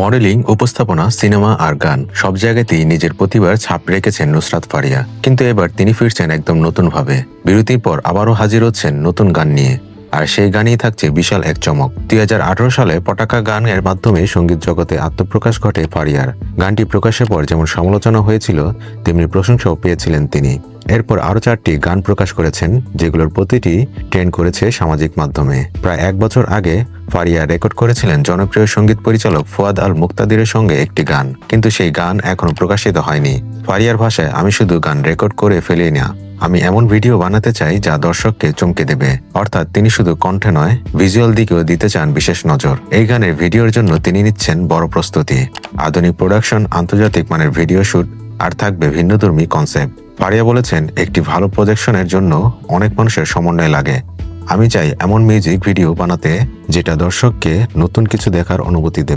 Modelling, উপস্থাপনা, cinema আর গান সব জায়গাতেই নিজের প্রতিভার ছাপ রেখেছেন নুসরাত ফারিয়া। কিন্তু এবার তিনি ফিরছেন একদম নতুনভাবে। বিরতির পর আবারও হাজির হচ্ছেন নতুন গান নিয়ে। আর সেই গানেই থাকছে বিশাল এক চমক। 2018 সালে পটাকা গানের মাধ্যমে সঙ্গীত জগতে আত্মপ্রকাশ ঘটে ফারিয়ার। গানটি প্রকাশের পর যেমন সমালোচনা হয়েছিল, তেমনি প্রশংসাও পেয়েছিলেন তিনি। এরপর আরও 4টি গান প্রকাশ করেছেন, যেগুলোর প্রতিটি ট্রেন্ড করেছে সামাজিক মাধ্যমে। প্রায় 1 বছর আগে ফারিয়া রেকর্ড করেছিলেন জনপ্রিয় সঙ্গীত পরিচালক ফুয়াদ আল মুক্তাদিরের সঙ্গে একটি গান, কিন্তু সেই গান এখনো প্রকাশিত হয়নি। ফারিয়ার ভাষায়, আমি শুধু গান রেকর্ড করে ফেলি না, আমি এমন ভিডিও বানাতে চাই যা দর্শককে চমকে দেবে। অর্থাৎ তিনি শুধু কণ্ঠে নয়, ভিজুয়াল দিকেও দিতে চান বিশেষ নজর। এই গানের ভিডিওর জন্য তিনি নিচ্ছেন বড় প্রস্তুতি, আধুনিক প্রোডাকশন, আন্তর্জাতিক মানের ভিডিও শুট আর থাকবে ভিন্নধর্মী কনসেপ্ট। ফারিয়া বলেছেন, একটি ভালো প্রজেকশনের জন্য অনেক মানুষের সমন্বয় লাগে। আমি চাই এমন মিউজিক ভিডিও বানাতে যেটা দর্শককে নতুন কিছু দেখার অনুভূতি দেবে।